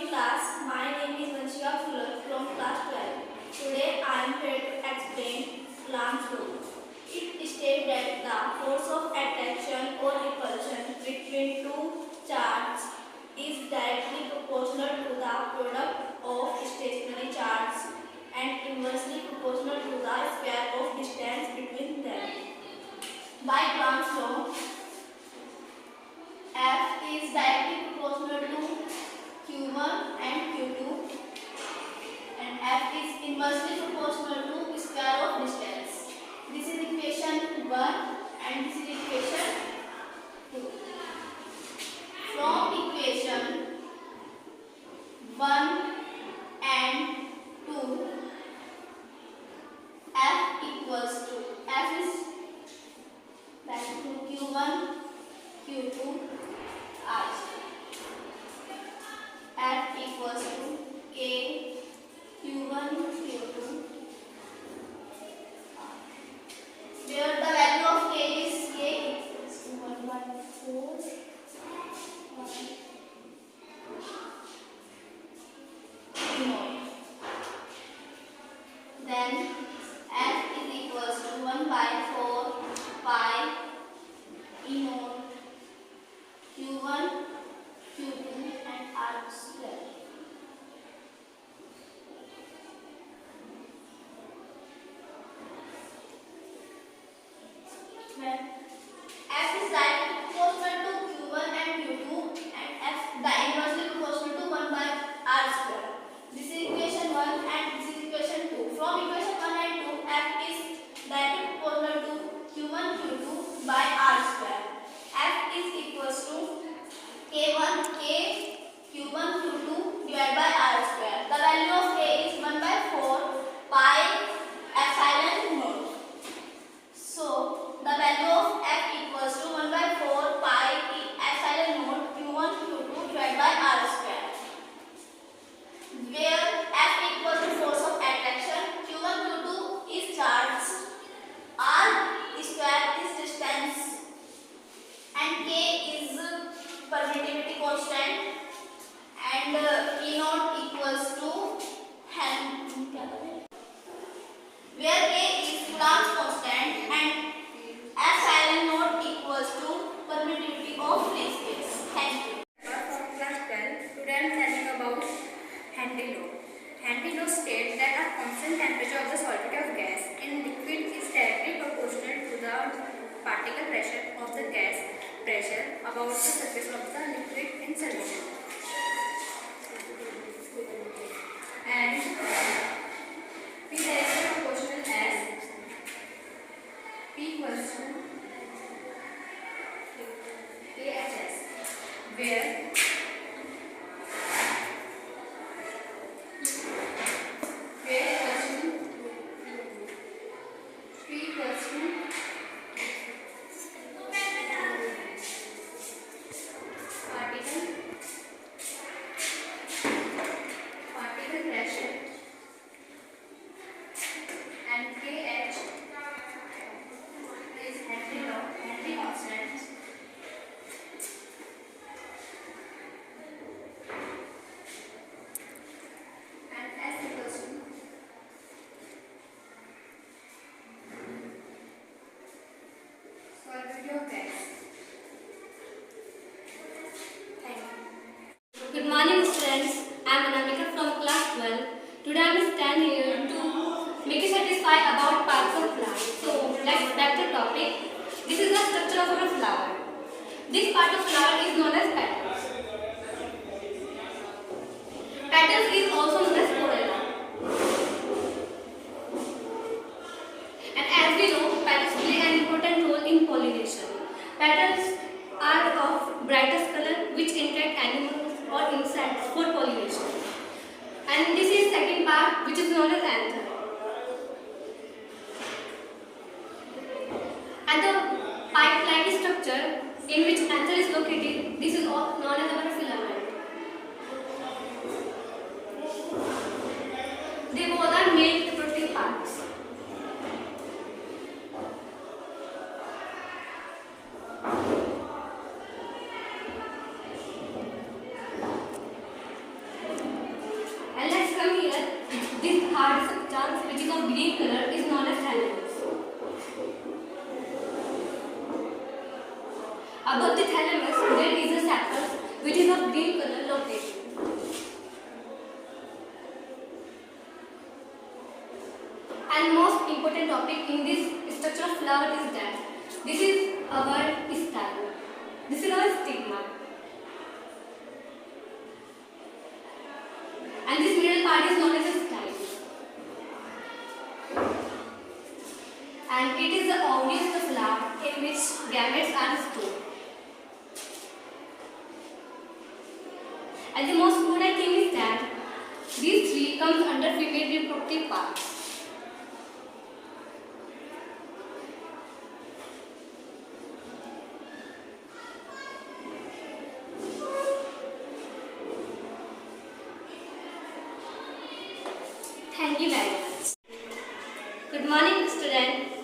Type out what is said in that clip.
morning class. My name is Vanshika Fuller from class 12. Today I am here to explain Coulomb's law. It states that the force of attraction or repulsion between two charges is directly proportional to the product of stationary charges and inversely proportional to the square of distance between them. By Coulomb's law, F is directly proportional to Q1 and Q2 and F is inversely proportional to square of distance. This is equation 1 and this is equation 2. From equation 1 and 2, F equals to F is back to Q1, Q2, R. F equals to K, Q1, Q2, where the value of K is K equals to 1 by 4, 1 more. Then F is equals to 1 by 4 pi E naught Q1, Q2 and R square. When F is directly proportional to Q1 and Q2 and F inversely proportional to 1 by R square. This is equation 1 and this is equation 2. From equation 1 and 2, F is directly proportional to Q1, Q2 by R square. F is equals to K1, K, Q1, Q2 divided by R square. The value of K is 1 by 4 pi epsilon naught. So, the value of F equals to 1 by 4 pi epsilon naught Q1, Q2 divided by R square. Where F equals to force of attraction, Q1, Q2 is charge, R square is distance, and K is permittivity constant, and E naught equals to where K is Coulomb's constant and epsilon naught equals to permittivity of free space. Thank you. From class 12, today I am telling about Henry law. Henry law states that a constant temperature of the solidity of gas in liquid is directly proportional to the particle pressure of the gas pressure about the surface of the liquid in solution. And P directly proportional as P equals to KHS, where Good morning students, I am Anamika from class 12. Today I am standing here to make you satisfied about parts of flower. So let's start the topic. This is the structure of a flower. This part of flower is known as petals. Petals is also known as corolla. And as we know, petals play an important role in pollination. Petals are of brightest color which attract animals or insects for pollination. And this is second part which is known as anther. And the pipe-like structure in which anther is located, this is known as our filament. They both are made reproductive parts. of green color is known as thalamus. Above the thalamus, there is a sapus which is of green color located. And most important topic in this structure of flower is that this is our style. This is our stigma. And this middle part is known as a style. And it is the ovary of the flower in which gametes are stored. And the most important thing is that these three comes under female reproductive parts. Thank you very much. Good morning, student.